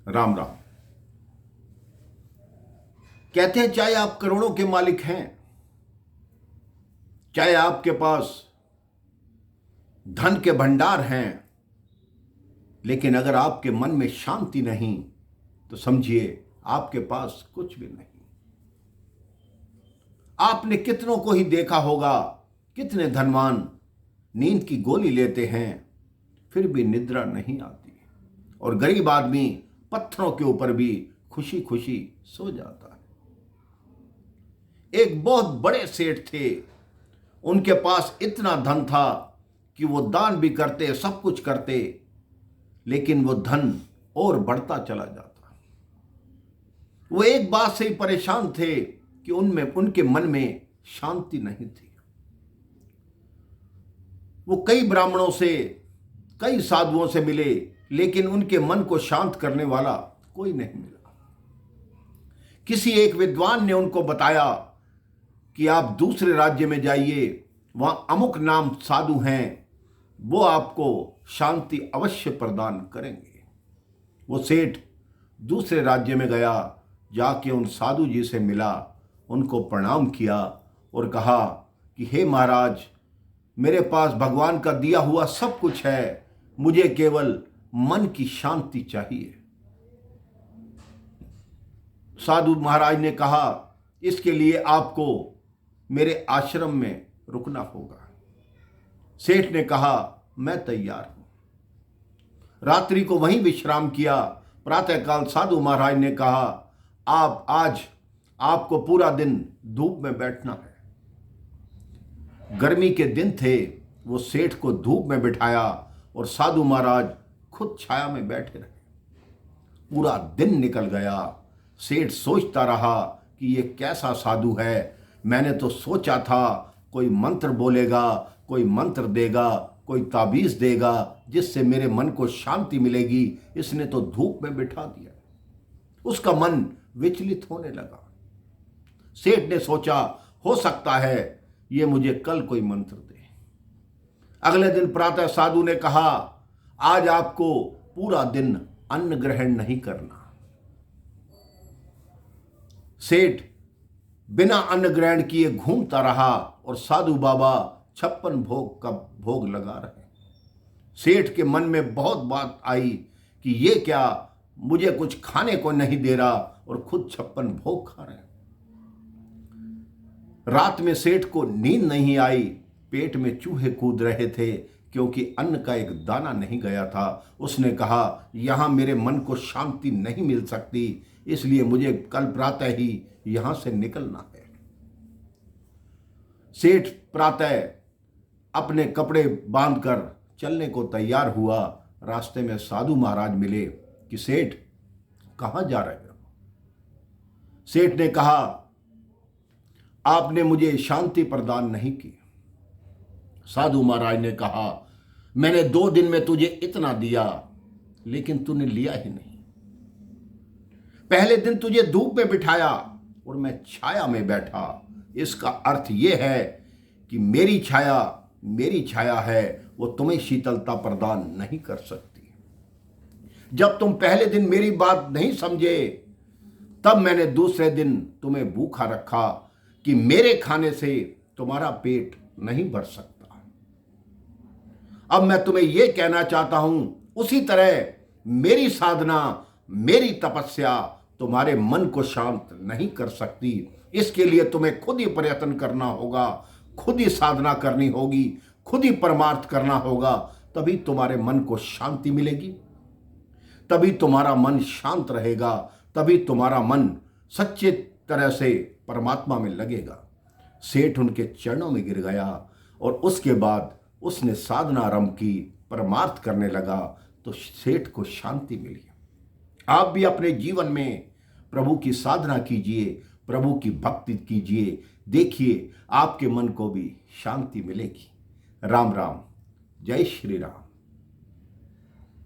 राम राम। कहते हैं चाहे आप करोड़ों के मालिक हैं, चाहे आपके पास धन के भंडार हैं, लेकिन अगर आपके मन में शांति नहीं तो समझिए आपके पास कुछ भी नहीं। आपने कितनों को ही देखा होगा, कितने धनवान नींद की गोली लेते हैं फिर भी निद्रा नहीं आती, और गरीब आदमी पत्थरों के ऊपर भी खुशी खुशी सो जाता है। एक बहुत बड़े सेठ थे, उनके पास इतना धन था कि वो दान भी करते, सब कुछ करते, लेकिन वो धन और बढ़ता चला जाता। वो एक बात से ही परेशान थे कि उनके मन में शांति नहीं थी। वो कई ब्राह्मणों से, कई साधुओं से मिले, लेकिन उनके मन को शांत करने वाला कोई नहीं मिला। किसी एक विद्वान ने उनको बताया कि आप दूसरे राज्य में जाइए, वहां अमुक नाम साधु हैं, वो आपको शांति अवश्य प्रदान करेंगे। वो सेठ दूसरे राज्य में गया, जाके उन साधु जी से मिला, उनको प्रणाम किया और कहा कि हे महाराज, मेरे पास भगवान का दिया हुआ सब कुछ है, मुझे केवल मन की शांति चाहिए। साधु महाराज ने कहा इसके लिए आपको मेरे आश्रम में रुकना होगा। सेठ ने कहा मैं तैयार हूं। रात्रि को वहीं विश्राम किया। प्रातःकाल साधु महाराज ने कहा आज आपको पूरा दिन धूप में बैठना है। गर्मी के दिन थे, वो सेठ को धूप में बिठाया और साधु महाराज खुद छाया में बैठे रहे। पूरा दिन निकल गया। सेठ सोचता रहा कि ये कैसा साधु है, मैंने तो सोचा था कोई मंत्र बोलेगा, कोई मंत्र देगा, कोई ताबीज देगा जिससे मेरे मन को शांति मिलेगी, इसने तो धूप में बिठा दिया। उसका मन विचलित होने लगा। सेठ ने सोचा हो सकता है ये मुझे कल कोई मंत्र दे। अगले दिन प्रातः साधु ने कहा आज आपको पूरा दिन अन्न ग्रहण नहीं करना। सेठ बिना अन्न ग्रहण किए घूमता रहा और साधु बाबा 56 भोग का भोग लगा रहे। सेठ के मन में बहुत बात आई कि ये क्या, मुझे कुछ खाने को नहीं दे रहा और खुद 56 भोग खा रहे हैं। रात में सेठ को नींद नहीं आई, पेट में चूहे कूद रहे थे क्योंकि अन्न का एक दाना नहीं गया था। उसने कहा यहां मेरे मन को शांति नहीं मिल सकती, इसलिए मुझे कल प्रातः ही यहां से निकलना है। सेठ प्रातः अपने कपड़े बांधकर चलने को तैयार हुआ। रास्ते में साधु महाराज मिले कि सेठ कहां जा रहे हो? सेठ ने कहा आपने मुझे शांति प्रदान नहीं की। साधु महाराज ने कहा मैंने 2 दिन में तुझे इतना दिया, लेकिन तूने लिया ही नहीं। पहले दिन तुझे धूप में बिठाया और मैं छाया में बैठा। इसका अर्थ यह है कि मेरी छाया है, वो तुम्हें शीतलता प्रदान नहीं कर सकती। जब तुम पहले दिन मेरी बात नहीं समझे, तब मैंने दूसरे दिन तुम्हें भूखा रखा कि मेरे खाने से तुम्हारा पेट नहीं भर सकता। अब मैं तुम्हें यह कहना चाहता हूं, उसी तरह मेरी साधना, मेरी तपस्या तुम्हारे मन को शांत नहीं कर सकती। इसके लिए तुम्हें खुद ही प्रयत्न करना होगा, खुद ही साधना करनी होगी, खुद ही परमार्थ करना होगा, तभी तुम्हारे मन को शांति मिलेगी, तभी तुम्हारा मन शांत रहेगा, तभी तुम्हारा मन सच्चे तरह से परमात्मा में लगेगा। सेठ उनके चरणों में गिर गया और उसके बाद उसने साधना आरंभ की, परमार्थ करने लगा, तो सेठ को शांति मिली। आप भी अपने जीवन में प्रभु की साधना कीजिए, प्रभु की भक्ति कीजिए, देखिए आपके मन को भी शांति मिलेगी। राम राम, जय श्री राम।